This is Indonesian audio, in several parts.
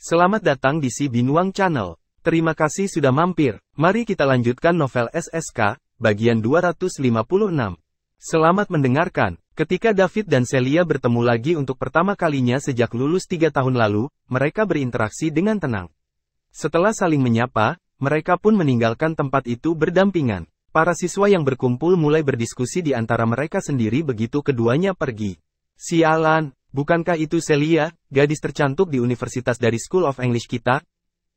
Selamat datang di Si Binuang Channel. Terima kasih sudah mampir. Mari kita lanjutkan novel SSK, bagian 256. Selamat mendengarkan. Ketika David dan Celia bertemu lagi untuk pertama kalinya sejak lulus 3 tahun lalu, mereka berinteraksi dengan tenang. Setelah saling menyapa, mereka pun meninggalkan tempat itu berdampingan. Para siswa yang berkumpul mulai berdiskusi di antara mereka sendiri begitu keduanya pergi. Sialan. Bukankah itu Celia, gadis tercantik di universitas dari School of English kita?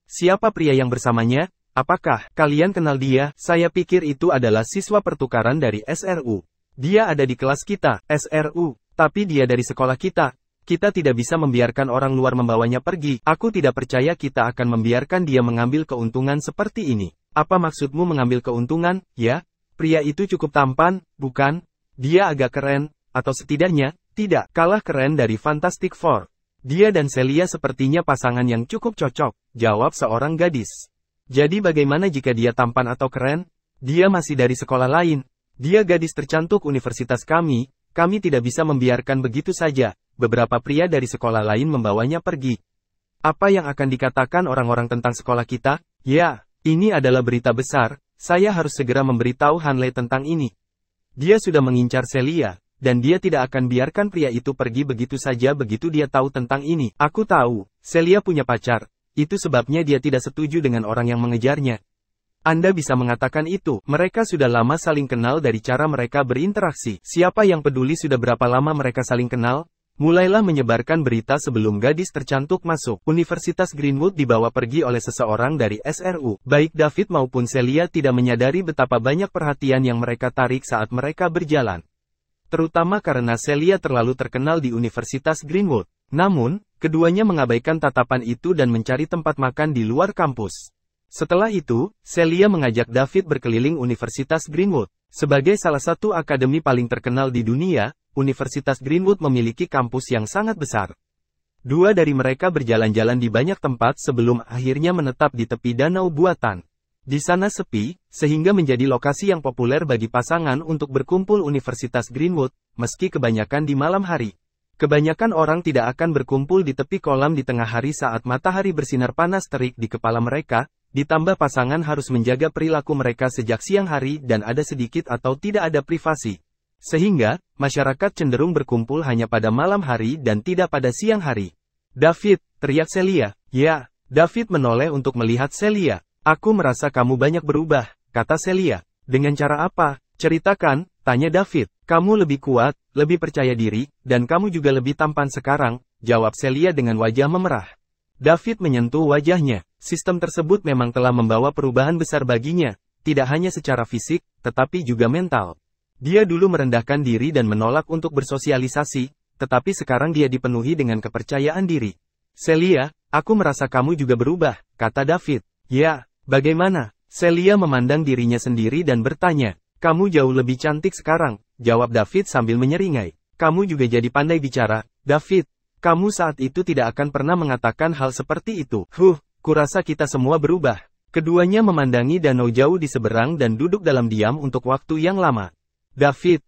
Siapa pria yang bersamanya? Apakah kalian kenal dia? Saya pikir itu adalah siswa pertukaran dari SRU. Dia ada di kelas kita, SRU, tapi dia dari sekolah kita. Kita tidak bisa membiarkan orang luar membawanya pergi. Aku tidak percaya kita akan membiarkan dia mengambil keuntungan seperti ini. Apa maksudmu mengambil keuntungan, ya? Pria itu cukup tampan, bukan? Dia agak keren, atau setidaknya, tidak kalah keren dari Fantastic Four. Dia dan Celia sepertinya pasangan yang cukup cocok, jawab seorang gadis. Jadi bagaimana jika dia tampan atau keren? Dia masih dari sekolah lain. Dia gadis tercantik universitas kami tidak bisa membiarkan begitu saja, beberapa pria dari sekolah lain membawanya pergi. Apa yang akan dikatakan orang-orang tentang sekolah kita? Ya, ini adalah berita besar, saya harus segera memberitahu Hanley tentang ini. Dia sudah mengincar Celia. Dan dia tidak akan biarkan pria itu pergi begitu saja begitu dia tahu tentang ini. Aku tahu, Celia punya pacar. Itu sebabnya dia tidak setuju dengan orang yang mengejarnya. Anda bisa mengatakan itu. Mereka sudah lama saling kenal dari cara mereka berinteraksi. Siapa yang peduli sudah berapa lama mereka saling kenal? Mulailah menyebarkan berita sebelum gadis tercantik masuk. Universitas Greenwood dibawa pergi oleh seseorang dari SRU. Baik David maupun Celia tidak menyadari betapa banyak perhatian yang mereka tarik saat mereka berjalan. Terutama karena Celia terlalu terkenal di Universitas Greenwood. Namun, keduanya mengabaikan tatapan itu dan mencari tempat makan di luar kampus. Setelah itu, Celia mengajak David berkeliling Universitas Greenwood. Sebagai salah satu akademi paling terkenal di dunia, Universitas Greenwood memiliki kampus yang sangat besar. Dua dari mereka berjalan-jalan di banyak tempat sebelum akhirnya menetap di tepi danau buatan. Di sana sepi, sehingga menjadi lokasi yang populer bagi pasangan untuk berkumpul Universitas Greenwood, meski kebanyakan di malam hari. Kebanyakan orang tidak akan berkumpul di tepi kolam di tengah hari saat matahari bersinar panas terik di kepala mereka, ditambah pasangan harus menjaga perilaku mereka sejak siang hari dan ada sedikit atau tidak ada privasi. Sehingga, masyarakat cenderung berkumpul hanya pada malam hari dan tidak pada siang hari. David, teriak Celia. Ya, David menoleh untuk melihat Celia. Aku merasa kamu banyak berubah, kata Celia. Dengan cara apa? Ceritakan, tanya David. Kamu lebih kuat, lebih percaya diri, dan kamu juga lebih tampan sekarang, jawab Celia dengan wajah memerah. David menyentuh wajahnya. Sistem tersebut memang telah membawa perubahan besar baginya, tidak hanya secara fisik, tetapi juga mental. Dia dulu merendahkan diri dan menolak untuk bersosialisasi, tetapi sekarang dia dipenuhi dengan kepercayaan diri. Celia, aku merasa kamu juga berubah, kata David. Ya. Bagaimana? Celia memandang dirinya sendiri dan bertanya. Kamu jauh lebih cantik sekarang, jawab David sambil menyeringai. Kamu juga jadi pandai bicara, David. Kamu saat itu tidak akan pernah mengatakan hal seperti itu. Kurasa kita semua berubah. Keduanya memandangi danau jauh di seberang dan duduk dalam diam untuk waktu yang lama. David,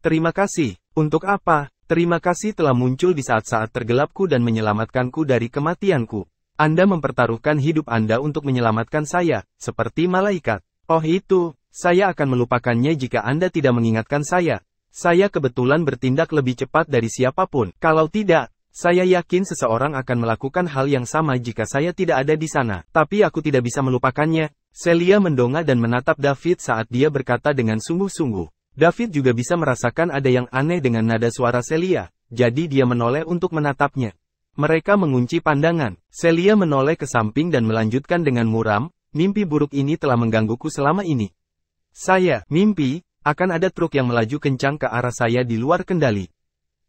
terima kasih. Untuk apa? Terima kasih telah muncul di saat-saat tergelapku dan menyelamatkanku dari kematianku. Anda mempertaruhkan hidup Anda untuk menyelamatkan saya, seperti malaikat. Oh itu, saya akan melupakannya jika Anda tidak mengingatkan saya. Saya kebetulan bertindak lebih cepat dari siapapun. Kalau tidak, saya yakin seseorang akan melakukan hal yang sama jika saya tidak ada di sana. Tapi aku tidak bisa melupakannya. Celia mendongak dan menatap David saat dia berkata dengan sungguh-sungguh. David juga bisa merasakan ada yang aneh dengan nada suara Celia, jadi dia menoleh untuk menatapnya. Mereka mengunci pandangan. Celia menoleh ke samping dan melanjutkan dengan muram, mimpi buruk ini telah menggangguku selama ini. Mimpi, akan ada truk yang melaju kencang ke arah saya di luar kendali.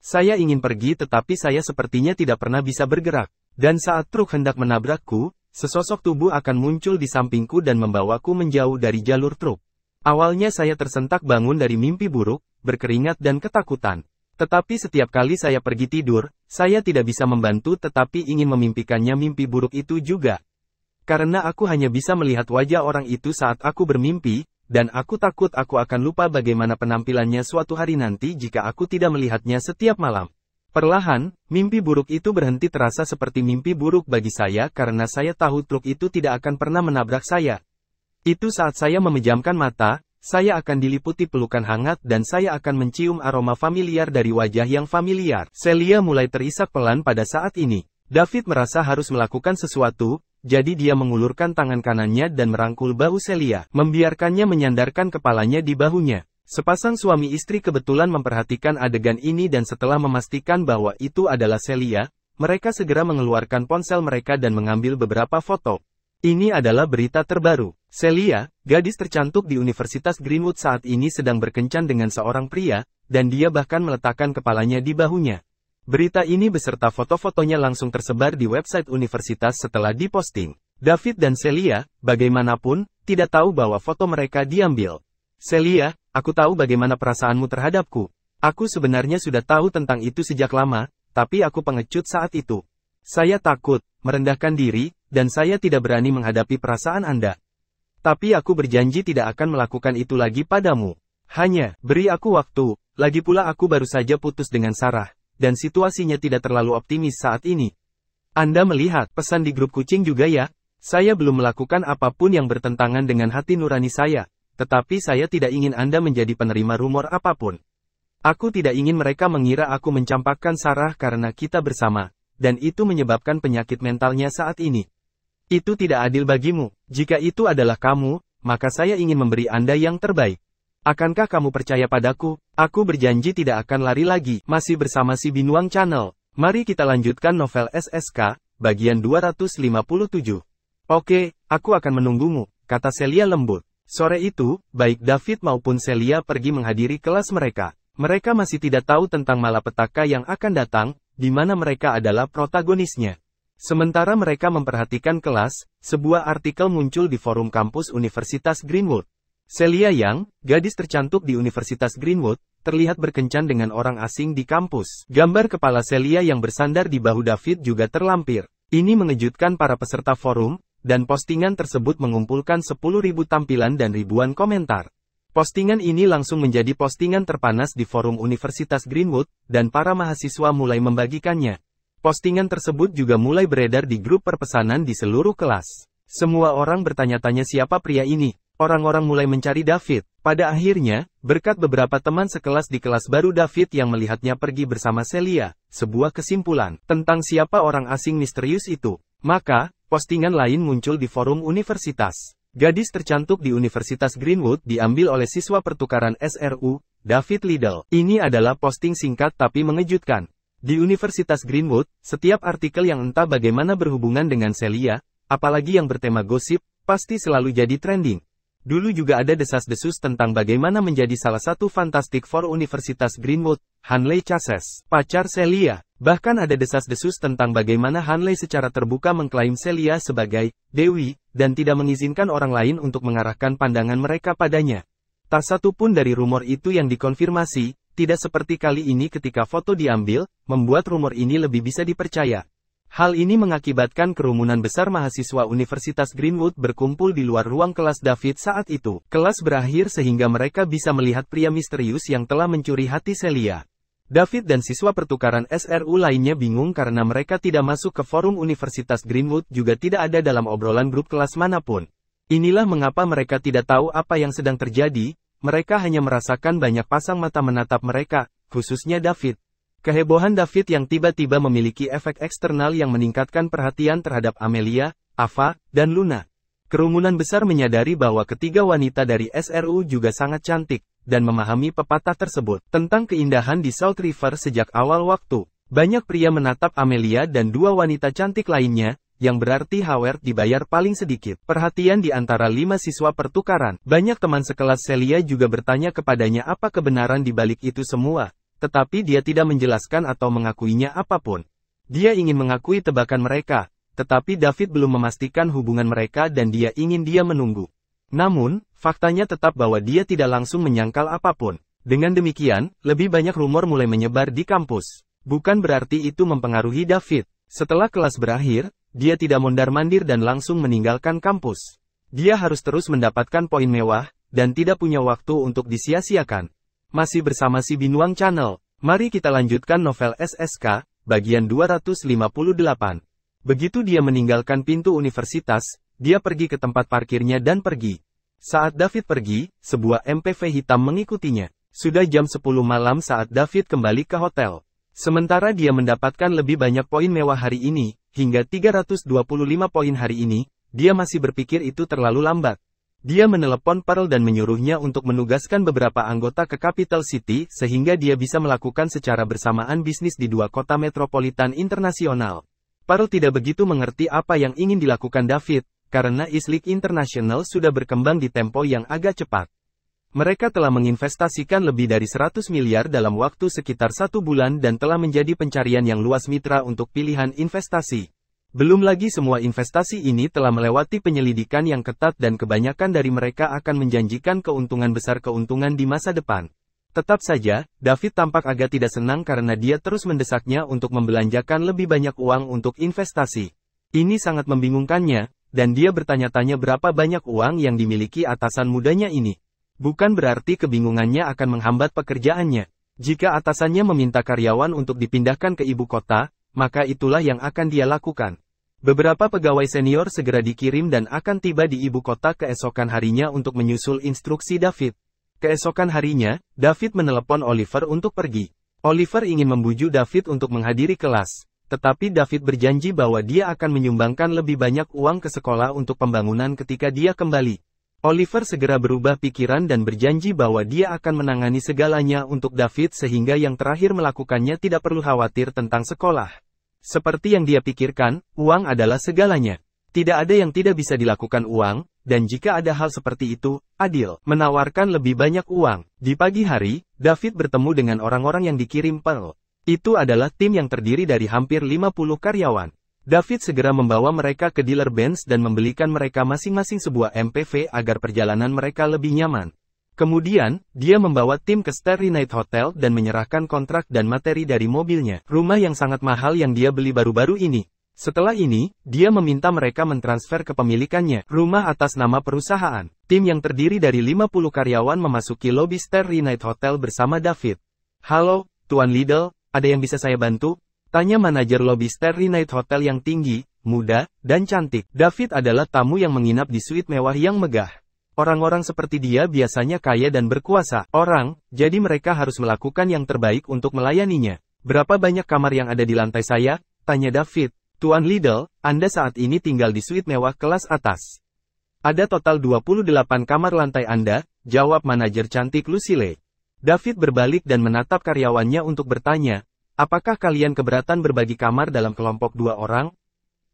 Saya ingin pergi tetapi saya sepertinya tidak pernah bisa bergerak. Dan saat truk hendak menabrakku, sesosok tubuh akan muncul di sampingku dan membawaku menjauh dari jalur truk. Awalnya saya tersentak bangun dari mimpi buruk, berkeringat dan ketakutan. Tetapi setiap kali saya pergi tidur, saya tidak bisa membantu tetapi ingin memimpikannya mimpi buruk itu juga. Karena aku hanya bisa melihat wajah orang itu saat aku bermimpi, dan aku takut aku akan lupa bagaimana penampilannya suatu hari nanti jika aku tidak melihatnya setiap malam. Perlahan, mimpi buruk itu berhenti terasa seperti mimpi buruk bagi saya karena saya tahu truk itu tidak akan pernah menabrak saya. Itu saat saya memejamkan mata, saya akan diliputi pelukan hangat dan saya akan mencium aroma familiar dari wajah yang familiar. Celia mulai terisak pelan pada saat ini. David merasa harus melakukan sesuatu, jadi dia mengulurkan tangan kanannya dan merangkul bahu Celia, membiarkannya menyandarkan kepalanya di bahunya. Sepasang suami istri kebetulan memperhatikan adegan ini dan setelah memastikan bahwa itu adalah Celia, mereka segera mengeluarkan ponsel mereka dan mengambil beberapa foto. Ini adalah berita terbaru. Celia, gadis tercantik di Universitas Greenwood saat ini sedang berkencan dengan seorang pria, dan dia bahkan meletakkan kepalanya di bahunya. Berita ini beserta foto-fotonya langsung tersebar di website universitas setelah diposting. David dan Celia, bagaimanapun, tidak tahu bahwa foto mereka diambil. Celia, aku tahu bagaimana perasaanmu terhadapku. Aku sebenarnya sudah tahu tentang itu sejak lama, tapi aku pengecut saat itu. Saya takut, merendahkan diri, dan saya tidak berani menghadapi perasaan Anda. Tapi aku berjanji tidak akan melakukan itu lagi padamu. Hanya, beri aku waktu, lagi pula aku baru saja putus dengan Sarah, dan situasinya tidak terlalu optimis saat ini. Anda melihat pesan di grup kucing juga ya? Saya belum melakukan apapun yang bertentangan dengan hati nurani saya. Tetapi saya tidak ingin Anda menjadi penerima rumor apapun. Aku tidak ingin mereka mengira aku mencampakkan Sarah karena kita bersama, dan itu menyebabkan penyakit mentalnya saat ini. Itu tidak adil bagimu. Jika itu adalah kamu, maka saya ingin memberi Anda yang terbaik. Akankah kamu percaya padaku? Aku berjanji tidak akan lari lagi. Masih bersama si Binuang Channel. Mari kita lanjutkan novel SSK, bagian 257. Oke, aku akan menunggumu, kata Celia lembut. Sore itu, baik David maupun Celia pergi menghadiri kelas mereka. Mereka masih tidak tahu tentang malapetaka yang akan datang, di mana mereka adalah protagonisnya. Sementara mereka memperhatikan kelas, sebuah artikel muncul di forum kampus Universitas Greenwood. Celia yang, gadis tercantik di Universitas Greenwood, terlihat berkencan dengan orang asing di kampus. Gambar kepala Celia yang bersandar di bahu David juga terlampir. Ini mengejutkan para peserta forum, dan postingan tersebut mengumpulkan 10.000 tampilan dan ribuan komentar. Postingan ini langsung menjadi postingan terpanas di forum Universitas Greenwood, dan para mahasiswa mulai membagikannya. Postingan tersebut juga mulai beredar di grup perpesanan di seluruh kelas. Semua orang bertanya-tanya siapa pria ini. Orang-orang mulai mencari David. Pada akhirnya, berkat beberapa teman sekelas di kelas baru David yang melihatnya pergi bersama Celia, sebuah kesimpulan tentang siapa orang asing misterius itu. Maka, postingan lain muncul di forum universitas. Gadis tercantik di Universitas Greenwood diambil oleh siswa pertukaran SRU, David Liddell. Ini adalah posting singkat tapi mengejutkan. Di Universitas Greenwood, setiap artikel yang entah bagaimana berhubungan dengan Celia, apalagi yang bertema gosip, pasti selalu jadi trending. Dulu juga ada desas-desus tentang bagaimana menjadi salah satu Fantastic Four Universitas Greenwood, Hanley Chasez, pacar Celia. Bahkan ada desas-desus tentang bagaimana Hanley secara terbuka mengklaim Celia sebagai Dewi, dan tidak mengizinkan orang lain untuk mengarahkan pandangan mereka padanya. Tak satu pun dari rumor itu yang dikonfirmasi, tidak seperti kali ini ketika foto diambil, membuat rumor ini lebih bisa dipercaya. Hal ini mengakibatkan kerumunan besar mahasiswa Universitas Greenwood berkumpul di luar ruang kelas David saat itu. Kelas berakhir sehingga mereka bisa melihat pria misterius yang telah mencuri hati Celia. David dan siswa pertukaran SRU lainnya bingung karena mereka tidak masuk ke forum Universitas Greenwood juga tidak ada dalam obrolan grup kelas manapun. Inilah mengapa mereka tidak tahu apa yang sedang terjadi, mereka hanya merasakan banyak pasang mata menatap mereka, khususnya David. Kehebohan David yang tiba-tiba memiliki efek eksternal yang meningkatkan perhatian terhadap Amelia, Ava, dan Luna. Kerumunan besar menyadari bahwa ketiga wanita dari SRU juga sangat cantik, dan memahami pepatah tersebut tentang keindahan di South River sejak awal waktu. Banyak pria menatap Amelia dan dua wanita cantik lainnya, yang berarti Howard dibayar paling sedikit perhatian di antara 5 siswa pertukaran. Banyak teman sekelas Celia juga bertanya kepadanya apa kebenaran di balik itu semua, tetapi dia tidak menjelaskan atau mengakuinya apapun. Dia ingin mengakui tebakan mereka, tetapi David belum memastikan hubungan mereka dan dia ingin dia menunggu. Namun, faktanya tetap bahwa dia tidak langsung menyangkal apapun. Dengan demikian, lebih banyak rumor mulai menyebar di kampus. Bukan berarti itu mempengaruhi David. Setelah kelas berakhir, dia tidak mondar-mandir dan langsung meninggalkan kampus. Dia harus terus mendapatkan poin mewah, dan tidak punya waktu untuk disia-siakan. Masih bersama si Binuang Channel. Mari kita lanjutkan novel SSK, bagian 258. Begitu dia meninggalkan pintu universitas, dia pergi ke tempat parkirnya dan pergi. Saat David pergi, sebuah MPV hitam mengikutinya. Sudah jam 10 malam saat David kembali ke hotel. Sementara dia mendapatkan lebih banyak poin mewah hari ini, hingga 325 poin hari ini, dia masih berpikir itu terlalu lambat. Dia menelepon Pearl dan menyuruhnya untuk menugaskan beberapa anggota ke Capital City sehingga dia bisa melakukan secara bersamaan bisnis di dua kota metropolitan internasional. Pearl tidak begitu mengerti apa yang ingin dilakukan David, karena East International sudah berkembang di tempo yang agak cepat. Mereka telah menginvestasikan lebih dari 100 miliar dalam waktu sekitar 1 bulan dan telah menjadi pencarian yang luas mitra untuk pilihan investasi. Belum lagi semua investasi ini telah melewati penyelidikan yang ketat dan kebanyakan dari mereka akan menjanjikan keuntungan di masa depan. Tetap saja, David tampak agak tidak senang karena dia terus mendesaknya untuk membelanjakan lebih banyak uang untuk investasi. Ini sangat membingungkannya, dan dia bertanya-tanya berapa banyak uang yang dimiliki atasan mudanya ini. Bukan berarti kebingungannya akan menghambat pekerjaannya. Jika atasannya meminta karyawan untuk dipindahkan ke ibu kota, maka itulah yang akan dia lakukan. Beberapa pegawai senior segera dikirim dan akan tiba di ibu kota keesokan harinya untuk menyusul instruksi David. Keesokan harinya, David menelepon Oliver untuk pergi. Oliver ingin membujuk David untuk menghadiri kelas, tetapi David berjanji bahwa dia akan menyumbangkan lebih banyak uang ke sekolah untuk pembangunan ketika dia kembali. Oliver segera berubah pikiran dan berjanji bahwa dia akan menangani segalanya untuk David sehingga yang terakhir melakukannya tidak perlu khawatir tentang sekolah. Seperti yang dia pikirkan, uang adalah segalanya. Tidak ada yang tidak bisa dilakukan uang, dan jika ada hal seperti itu, Adil menawarkan lebih banyak uang. Di pagi hari, David bertemu dengan orang-orang yang dikirim Pearl. Itu adalah tim yang terdiri dari hampir 50 karyawan. David segera membawa mereka ke dealer Benz dan membelikan mereka masing-masing sebuah MPV agar perjalanan mereka lebih nyaman. Kemudian, dia membawa tim ke Starry Night Hotel dan menyerahkan kontrak dan materi dari mobilnya, rumah yang sangat mahal yang dia beli baru-baru ini. Setelah ini, dia meminta mereka mentransfer kepemilikannya, rumah atas nama perusahaan. Tim yang terdiri dari 50 karyawan memasuki lobi Starry Night Hotel bersama David. "Halo, Tuan Liddell, ada yang bisa saya bantu?" Tanya manajer lobi Starry Night Hotel yang tinggi, muda, dan cantik. David adalah tamu yang menginap di suite mewah yang megah. Orang-orang seperti dia biasanya kaya dan berkuasa orang, jadi mereka harus melakukan yang terbaik untuk melayaninya. "Berapa banyak kamar yang ada di lantai saya?" tanya David. "Tuan Liddell, Anda saat ini tinggal di suite mewah kelas atas. Ada total 28 kamar lantai Anda," jawab manajer cantik Lucille. David berbalik dan menatap karyawannya untuk bertanya, "Apakah kalian keberatan berbagi kamar dalam kelompok 2 orang?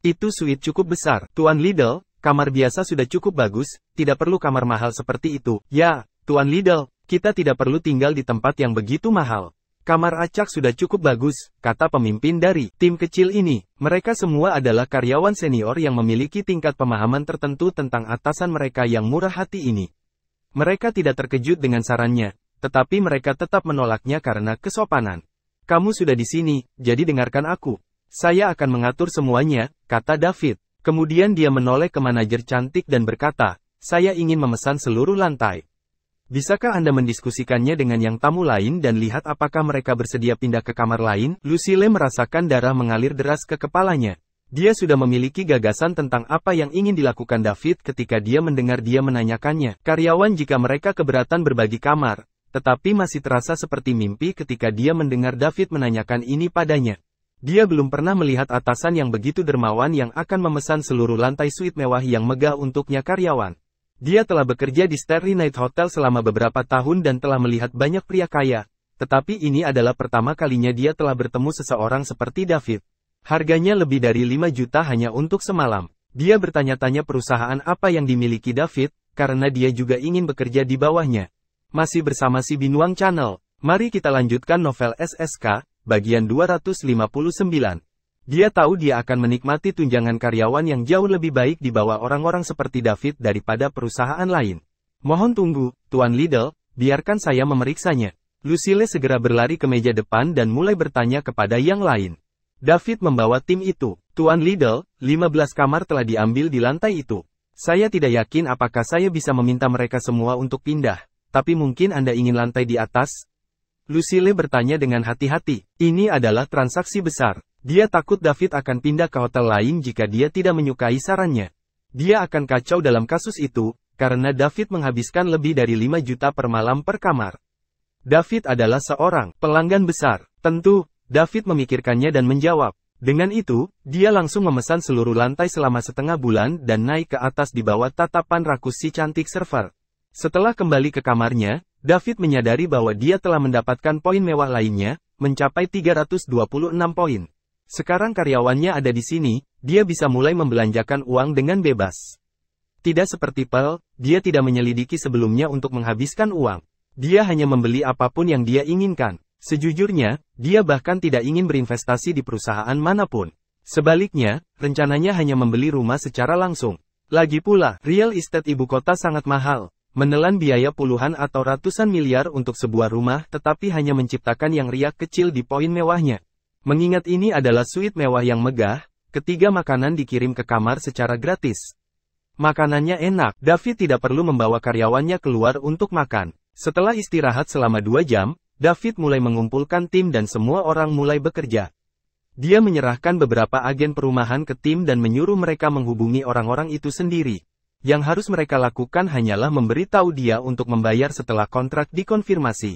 Itu suite cukup besar." "Tuan Liddell, kamar biasa sudah cukup bagus, tidak perlu kamar mahal seperti itu." "Ya, Tuan Liddell, kita tidak perlu tinggal di tempat yang begitu mahal. Kamar acak sudah cukup bagus," kata pemimpin dari tim kecil ini. Mereka semua adalah karyawan senior yang memiliki tingkat pemahaman tertentu tentang atasan mereka yang murah hati ini. Mereka tidak terkejut dengan sarannya, tetapi mereka tetap menolaknya karena kesopanan. "Kamu sudah di sini, jadi dengarkan aku. Saya akan mengatur semuanya," kata David. Kemudian dia menoleh ke manajer cantik dan berkata, "Saya ingin memesan seluruh lantai. Bisakah Anda mendiskusikannya dengan yang tamu lain dan lihat apakah mereka bersedia pindah ke kamar lain?" Lucille merasakan darah mengalir deras ke kepalanya. Dia sudah memiliki gagasan tentang apa yang ingin dilakukan David ketika dia mendengar dia menanyakannya. Karyawan jika mereka keberatan berbagi kamar, tetapi masih terasa seperti mimpi ketika dia mendengar David menanyakan ini padanya. Dia belum pernah melihat atasan yang begitu dermawan yang akan memesan seluruh lantai suite mewah yang megah untuknya karyawan. Dia telah bekerja di Starry Night Hotel selama beberapa tahun dan telah melihat banyak pria kaya, tetapi ini adalah pertama kalinya dia telah bertemu seseorang seperti David. Harganya lebih dari 5 juta hanya untuk semalam. Dia bertanya-tanya perusahaan apa yang dimiliki David, karena dia juga ingin bekerja di bawahnya. Masih bersama si Binuang Channel, mari kita lanjutkan novel SSK, bagian 259. Dia tahu dia akan menikmati tunjangan karyawan yang jauh lebih baik di bawah orang-orang seperti David daripada perusahaan lain. "Mohon tunggu, Tuan Liddell, biarkan saya memeriksanya." Lucille segera berlari ke meja depan dan mulai bertanya kepada yang lain. David membawa tim itu. "Tuan Liddell, 15 kamar telah diambil di lantai itu. Saya tidak yakin apakah saya bisa meminta mereka semua untuk pindah, tapi mungkin Anda ingin lantai di atas?" Lucille bertanya dengan hati-hati. Ini adalah transaksi besar. Dia takut David akan pindah ke hotel lain jika dia tidak menyukai sarannya. Dia akan kacau dalam kasus itu, karena David menghabiskan lebih dari 5 juta per malam per kamar. David adalah seorang pelanggan besar. Tentu, David memikirkannya dan menjawab. Dengan itu, dia langsung memesan seluruh lantai selama setengah bulan dan naik ke atas di bawah tatapan rakus si cantik server. Setelah kembali ke kamarnya, David menyadari bahwa dia telah mendapatkan poin mewah lainnya, mencapai 326 poin. Sekarang karyawannya ada di sini, dia bisa mulai membelanjakan uang dengan bebas. Tidak seperti Pearl, dia tidak menyelidiki sebelumnya untuk menghabiskan uang. Dia hanya membeli apapun yang dia inginkan. Sejujurnya, dia bahkan tidak ingin berinvestasi di perusahaan manapun. Sebaliknya, rencananya hanya membeli rumah secara langsung. Lagi pula, real estate ibu kota sangat mahal. Menelan biaya puluhan atau ratusan miliar untuk sebuah rumah tetapi hanya menciptakan yang riak kecil di poin mewahnya. Mengingat ini adalah suite mewah yang megah, ketiga makanan dikirim ke kamar secara gratis. Makanannya enak, David tidak perlu membawa karyawannya keluar untuk makan. Setelah istirahat selama 2 jam, David mulai mengumpulkan tim dan semua orang mulai bekerja. Dia menyerahkan beberapa agen perumahan ke tim dan menyuruh mereka menghubungi orang-orang itu sendiri. Yang harus mereka lakukan hanyalah memberitahu dia untuk membayar setelah kontrak dikonfirmasi.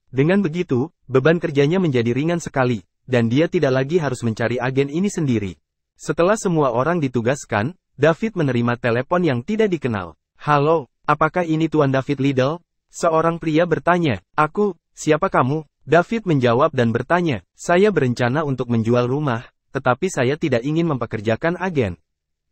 Dengan begitu, beban kerjanya menjadi ringan sekali, dan dia tidak lagi harus mencari agen ini sendiri. Setelah semua orang ditugaskan, David menerima telepon yang tidak dikenal. "Halo, apakah ini Tuan David Liddell?" Seorang pria bertanya. Siapa kamu?" David menjawab dan bertanya, "Saya berencana untuk menjual rumah, tetapi saya tidak ingin mempekerjakan agen.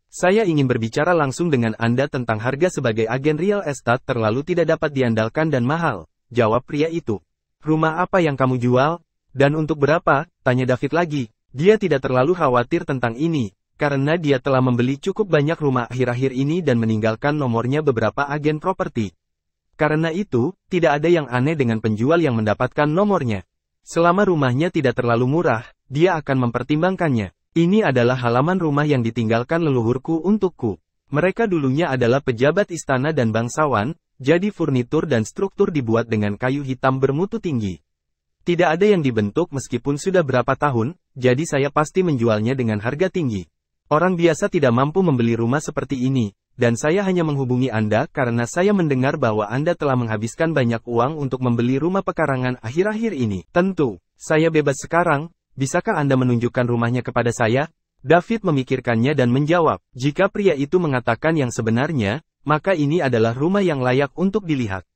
Saya ingin berbicara langsung dengan Anda tentang harga sebagai agen real estate terlalu tidak dapat diandalkan dan mahal," jawab pria itu. "Rumah apa yang kamu jual? Dan untuk berapa?" tanya David lagi. Dia tidak terlalu khawatir tentang ini, karena dia telah membeli cukup banyak rumah akhir-akhir ini dan meninggalkan nomornya beberapa agen properti. Karena itu, tidak ada yang aneh dengan penjual yang mendapatkan nomornya. Selama rumahnya tidak terlalu murah, dia akan mempertimbangkannya. "Ini adalah halaman rumah yang ditinggalkan leluhurku untukku. Mereka dulunya adalah pejabat istana dan bangsawan, jadi furnitur dan struktur dibuat dengan kayu hitam bermutu tinggi. Tidak ada yang dibentuk meskipun sudah berapa tahun, jadi saya pasti menjualnya dengan harga tinggi. Orang biasa tidak mampu membeli rumah seperti ini, dan saya hanya menghubungi Anda karena saya mendengar bahwa Anda telah menghabiskan banyak uang untuk membeli rumah pekarangan akhir-akhir ini. Tentu, saya bebas sekarang. Bisakah Anda menunjukkan rumahnya kepada saya?" David memikirkannya dan menjawab, "Jika pria itu mengatakan yang sebenarnya, maka ini adalah rumah yang layak untuk dilihat.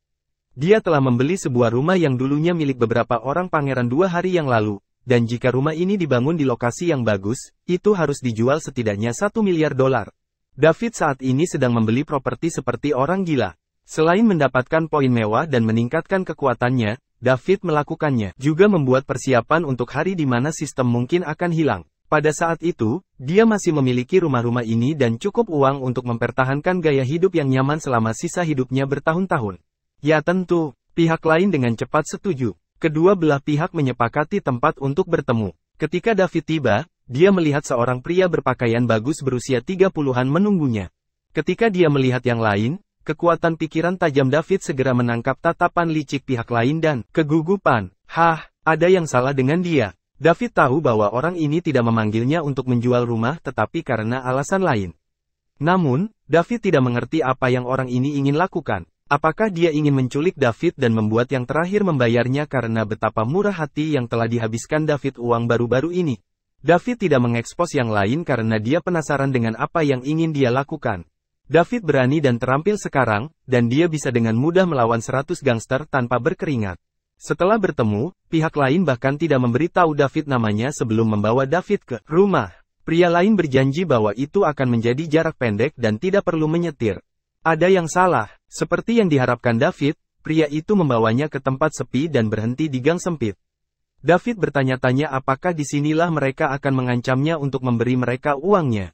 Dia telah membeli sebuah rumah yang dulunya milik beberapa orang pangeran 2 hari yang lalu, dan jika rumah ini dibangun di lokasi yang bagus, itu harus dijual setidaknya $1 miliar. David saat ini sedang membeli properti seperti orang gila. Selain mendapatkan poin mewah dan meningkatkan kekuatannya, David melakukannya juga membuat persiapan untuk hari di mana sistem mungkin akan hilang. Pada saat itu, dia masih memiliki rumah-rumah ini dan cukup uang untuk mempertahankan gaya hidup yang nyaman selama sisa hidupnya bertahun-tahun. Ya tentu, pihak lain dengan cepat setuju. Kedua belah pihak menyepakati tempat untuk bertemu. Ketika David tiba, dia melihat seorang pria berpakaian bagus berusia 30-an menunggunya. Ketika dia melihat yang lain, kekuatan pikiran tajam David segera menangkap tatapan licik pihak lain dan kegugupan. Ada yang salah dengan dia. David tahu bahwa orang ini tidak memanggilnya untuk menjual rumah tetapi karena alasan lain. Namun, David tidak mengerti apa yang orang ini ingin lakukan. Apakah dia ingin menculik David dan membuat yang terakhir membayarnya karena betapa murah hati yang telah dihabiskan David uang baru-baru ini? David tidak mengekspos yang lain karena dia penasaran dengan apa yang ingin dia lakukan. David berani dan terampil sekarang, dan dia bisa dengan mudah melawan 100 gangster tanpa berkeringat. Setelah bertemu, pihak lain bahkan tidak memberitahu David namanya sebelum membawa David ke rumah. Pria lain berjanji bahwa itu akan menjadi jarak pendek dan tidak perlu menyetir. Ada yang salah, seperti yang diharapkan David, pria itu membawanya ke tempat sepi dan berhenti di gang sempit. David bertanya-tanya apakah disinilah mereka akan mengancamnya untuk memberi mereka uangnya.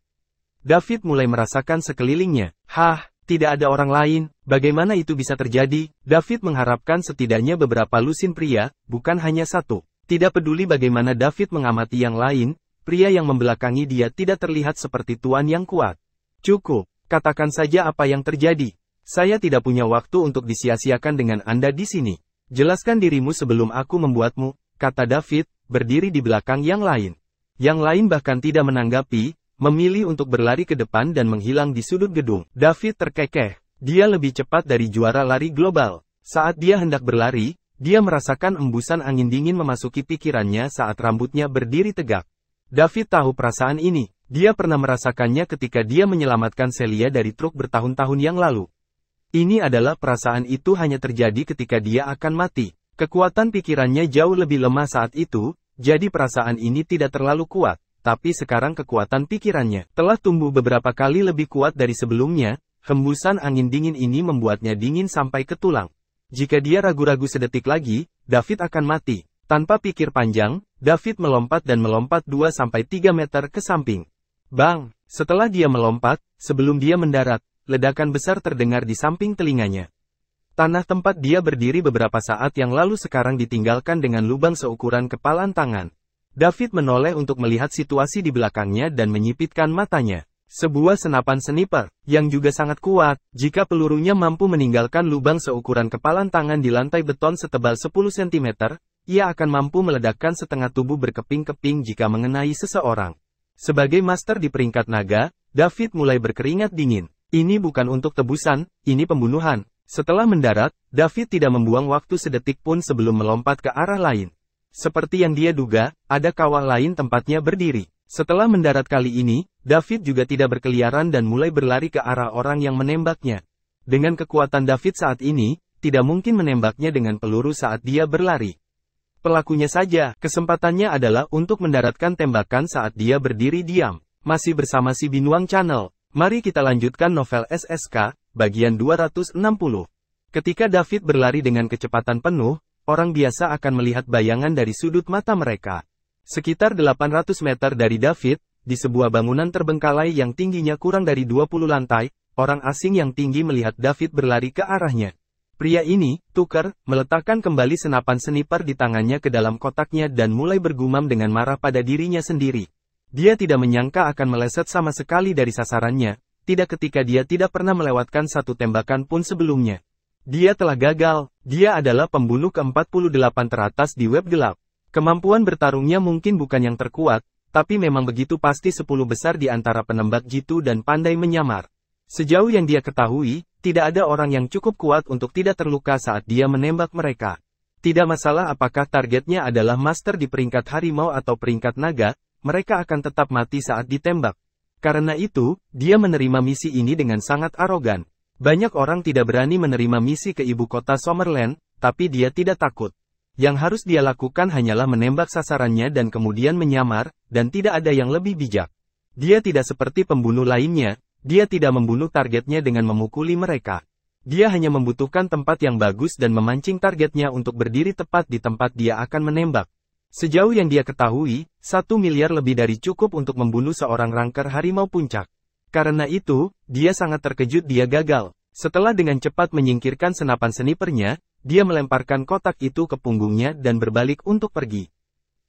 David mulai merasakan sekelilingnya. Tidak ada orang lain, bagaimana itu bisa terjadi? David mengharapkan setidaknya beberapa lusin pria, bukan hanya satu. Tidak peduli bagaimana David mengamati yang lain, pria yang membelakangi dia tidak terlihat seperti tuan yang kuat. "Cukup, katakan saja apa yang terjadi. Saya tidak punya waktu untuk disia-siakan dengan Anda di sini." Jelaskan dirimu sebelum aku membuatmu, kata David, berdiri di belakang yang lain. Yang lain bahkan tidak menanggapi, memilih untuk berlari ke depan dan menghilang di sudut gedung. David terkekeh. Dia lebih cepat dari juara lari global. Saat dia hendak berlari, dia merasakan embusan angin dingin memasuki pikirannya saat rambutnya berdiri tegak. David tahu perasaan ini. Dia pernah merasakannya ketika dia menyelamatkan Celia dari truk bertahun-tahun yang lalu. Ini adalah perasaan itu hanya terjadi ketika dia akan mati. Kekuatan pikirannya jauh lebih lemah saat itu, jadi perasaan ini tidak terlalu kuat. Tapi sekarang kekuatan pikirannya telah tumbuh beberapa kali lebih kuat dari sebelumnya. Hembusan angin dingin ini membuatnya dingin sampai ke tulang. Jika dia ragu-ragu sedetik lagi, David akan mati. Tanpa pikir panjang, David melompat dan melompat 2-3 meter ke samping. Bang! Setelah dia melompat, sebelum dia mendarat, ledakan besar terdengar di samping telinganya. Tanah tempat dia berdiri beberapa saat yang lalu sekarang ditinggalkan dengan lubang seukuran kepalan tangan. David menoleh untuk melihat situasi di belakangnya dan menyipitkan matanya. Sebuah senapan sniper, yang juga sangat kuat, jika pelurunya mampu meninggalkan lubang seukuran kepalan tangan di lantai beton setebal 10 cm, ia akan mampu meledakkan setengah tubuh berkeping-keping jika mengenai seseorang. Sebagai master di peringkat naga, David mulai berkeringat dingin. Ini bukan untuk tebusan, ini pembunuhan. Setelah mendarat, David tidak membuang waktu sedetik pun sebelum melompat ke arah lain. Seperti yang dia duga, ada kawah lain tempatnya berdiri. Setelah mendarat kali ini, David juga tidak berkeliaran dan mulai berlari ke arah orang yang menembaknya. Dengan kekuatan David saat ini, tidak mungkin menembaknya dengan peluru saat dia berlari. Pelakunya saja, kesempatannya adalah untuk mendaratkan tembakan saat dia berdiri diam. Masih bersama si Binuang Channel, mari kita lanjutkan novel SSK. Bagian 260. Ketika David berlari dengan kecepatan penuh, orang biasa akan melihat bayangan dari sudut mata mereka. Sekitar 800 meter dari David, di sebuah bangunan terbengkalai yang tingginya kurang dari 20 lantai, orang asing yang tinggi melihat David berlari ke arahnya. Pria ini, Tucker, meletakkan kembali senapan sniper di tangannya ke dalam kotaknya dan mulai bergumam dengan marah pada dirinya sendiri. Dia tidak menyangka akan meleset sama sekali dari sasarannya. Tidak ketika dia tidak pernah melewatkan satu tembakan pun sebelumnya. Dia telah gagal. Dia adalah pembunuh ke-48 teratas di web gelap. Kemampuan bertarungnya mungkin bukan yang terkuat, tapi memang begitu pasti 10 besar di antara penembak jitu dan pandai menyamar. Sejauh yang dia ketahui, tidak ada orang yang cukup kuat untuk tidak terluka saat dia menembak mereka. Tidak masalah apakah targetnya adalah master di peringkat harimau atau peringkat naga, mereka akan tetap mati saat ditembak. Karena itu, dia menerima misi ini dengan sangat arogan. Banyak orang tidak berani menerima misi ke ibu kota Summerland, tapi dia tidak takut. Yang harus dia lakukan hanyalah menembak sasarannya dan kemudian menyamar, dan tidak ada yang lebih bijak. Dia tidak seperti pembunuh lainnya, dia tidak membunuh targetnya dengan memukuli mereka. Dia hanya membutuhkan tempat yang bagus dan memancing targetnya untuk berdiri tepat di tempat dia akan menembak. Sejauh yang dia ketahui, 1 miliar lebih dari cukup untuk membunuh seorang rangker harimau puncak. Karena itu, dia sangat terkejut dia gagal. Setelah dengan cepat menyingkirkan senapan snipernya, dia melemparkan kotak itu ke punggungnya dan berbalik untuk pergi.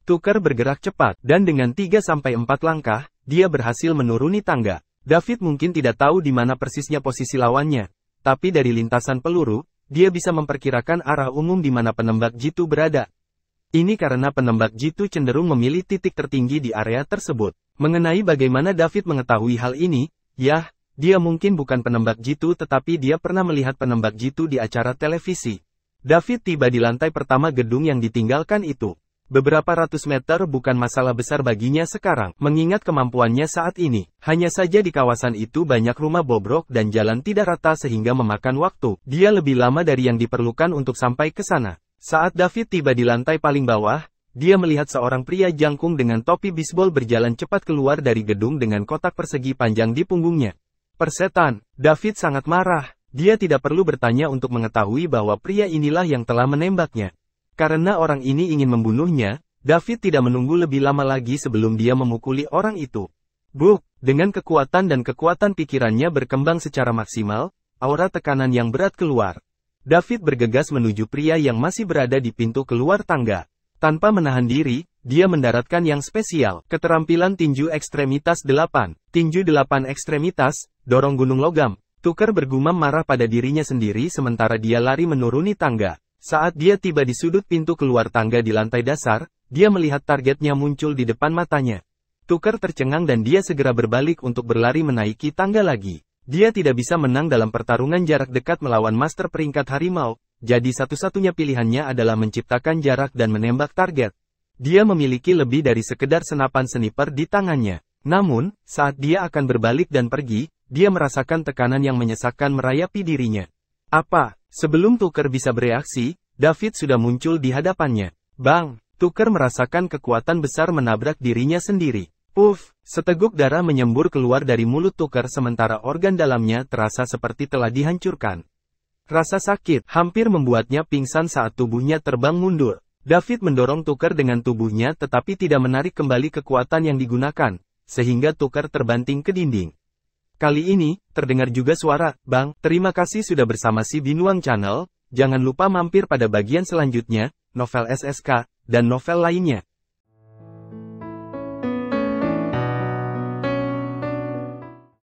Tucker bergerak cepat, dan dengan 3-4 langkah, dia berhasil menuruni tangga. David mungkin tidak tahu di mana persisnya posisi lawannya, tapi dari lintasan peluru, dia bisa memperkirakan arah umum di mana penembak jitu berada. Ini karena penembak jitu cenderung memilih titik tertinggi di area tersebut. Mengenai bagaimana David mengetahui hal ini, yah, dia mungkin bukan penembak jitu tetapi dia pernah melihat penembak jitu di acara televisi. David tiba di lantai pertama gedung yang ditinggalkan itu. Beberapa ratus meter bukan masalah besar baginya sekarang, mengingat kemampuannya saat ini. Hanya saja di kawasan itu banyak rumah bobrok dan jalan tidak rata sehingga memakan waktu. Dia lebih lama dari yang diperlukan untuk sampai ke sana. Saat David tiba di lantai paling bawah, dia melihat seorang pria jangkung dengan topi bisbol berjalan cepat keluar dari gedung dengan kotak persegi panjang di punggungnya. Persetan, David sangat marah. Dia tidak perlu bertanya untuk mengetahui bahwa pria inilah yang telah menembaknya. Karena orang ini ingin membunuhnya, David tidak menunggu lebih lama lagi sebelum dia memukuli orang itu. Buk, dengan kekuatan dan kekuatan pikirannya berkembang secara maksimal, aura tekanan yang berat keluar. David bergegas menuju pria yang masih berada di pintu keluar tangga. Tanpa menahan diri, dia mendaratkan yang spesial, keterampilan tinju ekstremitas 8. Tinju 8 ekstremitas, dorong gunung logam. Tucker bergumam marah pada dirinya sendiri sementara dia lari menuruni tangga. Saat dia tiba di sudut pintu keluar tangga di lantai dasar, dia melihat targetnya muncul di depan matanya. Tucker tercengang dan dia segera berbalik untuk berlari menaiki tangga lagi. Dia tidak bisa menang dalam pertarungan jarak dekat melawan master peringkat harimau, jadi satu-satunya pilihannya adalah menciptakan jarak dan menembak target. Dia memiliki lebih dari sekedar senapan sniper di tangannya. Namun, saat dia akan berbalik dan pergi, dia merasakan tekanan yang menyesakkan merayapi dirinya. Apa? Sebelum Tucker bisa bereaksi, David sudah muncul di hadapannya. Bang! Tucker merasakan kekuatan besar menabrak dirinya sendiri. Puff! Seteguk darah menyembur keluar dari mulut Tucker sementara organ dalamnya terasa seperti telah dihancurkan. Rasa sakit hampir membuatnya pingsan saat tubuhnya terbang mundur. David mendorong Tucker dengan tubuhnya tetapi tidak menarik kembali kekuatan yang digunakan, sehingga Tucker terbanting ke dinding. Kali ini, terdengar juga suara, "Bang, terima kasih sudah bersama si Binuang Channel, jangan lupa mampir pada bagian selanjutnya, novel SSK, dan novel lainnya."